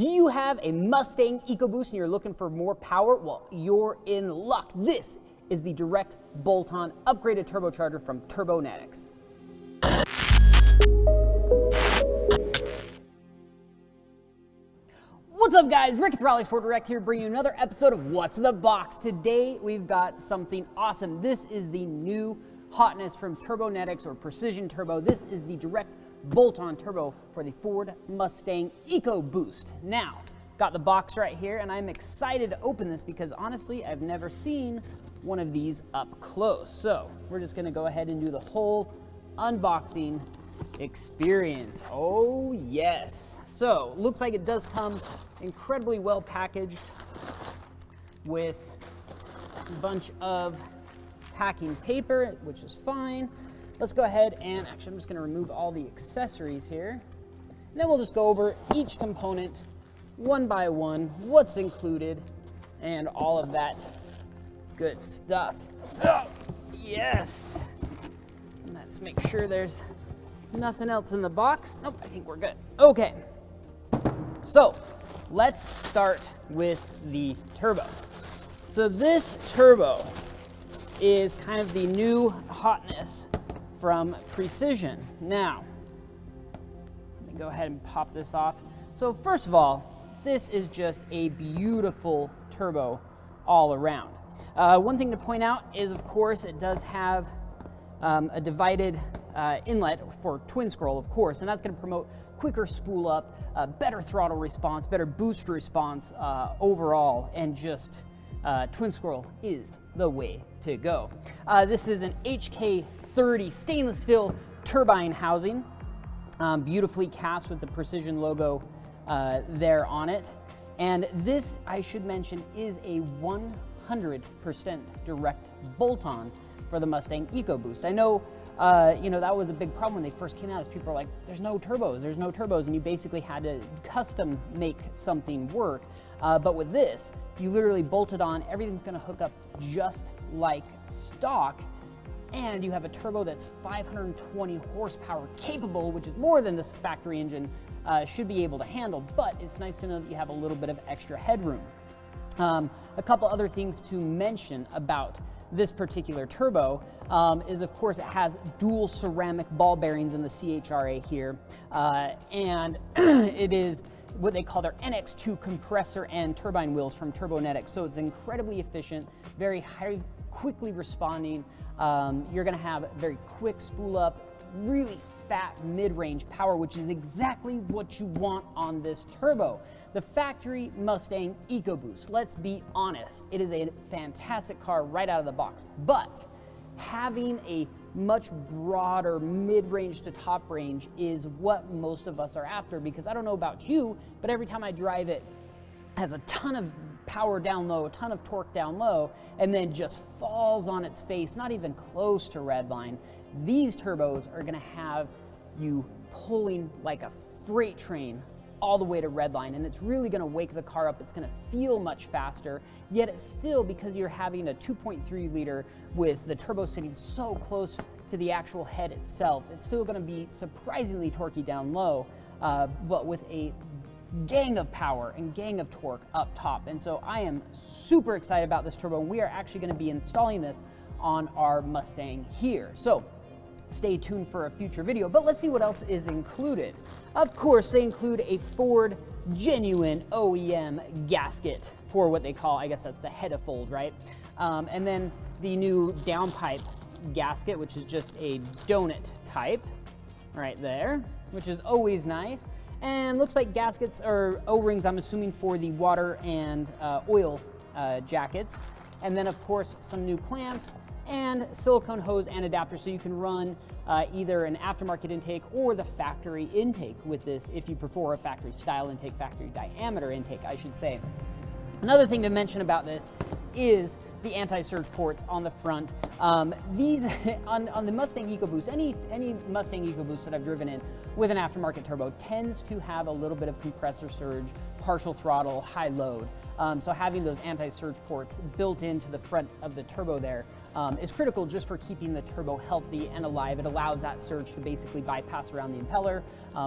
Do you have a Mustang Ecoboost and you're looking for more power? Well, you're in luck. This is the direct bolt-on upgraded turbocharger from Turbonetics. What's up, guys? Rick with RallySport Direct here, bringing you another episode of What's in the Box. Today we've got something awesome. This is the new hotness from Turbonetics, or Precision Turbo. This is the direct bolt-on turbo for the Ford Mustang Ecoboost. Now, got the box right here, and I'm excited to open this because honestly, I've never seen one of these up close. So we're just gonna go ahead and do the whole unboxing experience. Oh yes. So looks like it does come incredibly well packaged with a bunch of packing paper, which is fine. Let's go ahead and actually I'm just going to remove all the accessories here. And then we'll just go over each component one by one, what's included, and all of that good stuff. So, yes. And let's make sure there's nothing else in the box. Nope, I think we're good. Okay. So, let's start with the turbo. So this turbo is kind of the new hotness from Precision. Now, let me go ahead and pop this off. So first of all, this is just a beautiful turbo all around. One thing to point out is, of course, it does have a divided inlet for twin scroll, of course, and that's going to promote quicker spool up, better throttle response, better boost response overall, and just twin scroll is the way to go. This is an HK30 stainless steel turbine housing, beautifully cast with the Precision logo there on it. And this, I should mention, is a 100% direct bolt-on for the Mustang Ecoboost. I know, that was a big problem when they first came out, is people were like, there's no turbos, and you basically had to custom make something work. But with this, you literally bolt it on, everything's gonna hook up just like stock, and you have a turbo that's 520 horsepower capable, which is more than this factory engine should be able to handle, but it's nice to know that you have a little bit of extra headroom. A couple other things to mention about this particular turbo is, of course, it has dual ceramic ball bearings in the CHRA here, and it is what they call their NX2 compressor and turbine wheels from Turbonetics. So it's incredibly efficient, very high, quickly responding. You're gonna have very quick spool up, really fat mid-range power, which is exactly what you want on this turbo. The factory Mustang Ecoboost, let's be honest, it is a fantastic car right out of the box, but having a much broader mid-range to top range is what most of us are after, because I don't know about you, but every time I drive it, it has a ton of power down low, a ton of torque down low, and then just falls on its face, not even close to redline. These turbos are gonna have you pulling like a freight train all the way to redline, and it's really gonna wake the car up. It's gonna feel much faster, yet it's still, because you're having a 2.3 liter with the turbo sitting so close to the actual head itself, it's still gonna be surprisingly torquey down low, but with a gang of power and gang of torque up top. And so I am super excited about this turbo, and we are actually gonna be installing this on our Mustang here. So stay tuned for a future video, but let's see what else is included. Of course, they include a Ford genuine OEM gasket for what they call, I guess that's the head-of-fold, right? And then the new downpipe gasket, which is just a donut type right there, which is always nice. And looks like gaskets or O-rings, I'm assuming, for the water and oil jackets. And then, of course, some new clamps and silicone hose and adapter, so you can run either an aftermarket intake or the factory intake with this, if you prefer a factory style intake, factory diameter intake, I should say. Another thing to mention about this is the anti-surge ports on the front. These, on the Mustang Ecoboost, any Mustang Ecoboost that I've driven in with an aftermarket turbo tends to have a little bit of compressor surge, partial throttle, high load. So having those anti-surge ports built into the front of the turbo there is critical just for keeping the turbo healthy and alive. It allows that surge to basically bypass around the impeller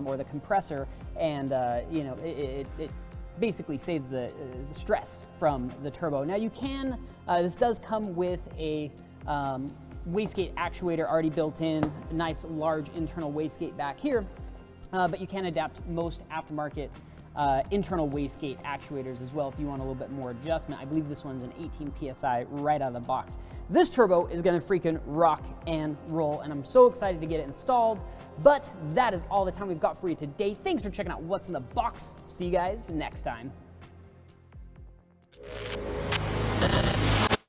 or the compressor, and it basically saves the stress from the turbo. Now you can, this does come with a wastegate actuator already built in, a nice large internal wastegate back here, but you can adapt most aftermarket internal wastegate actuators as well if you want a little bit more adjustment. I believe this one's an 18 PSI right out of the box. This turbo is gonna freaking rock and roll, and I'm so excited to get it installed. But that is all the time we've got for you today. Thanks for checking out What's in the Box. See you guys next time.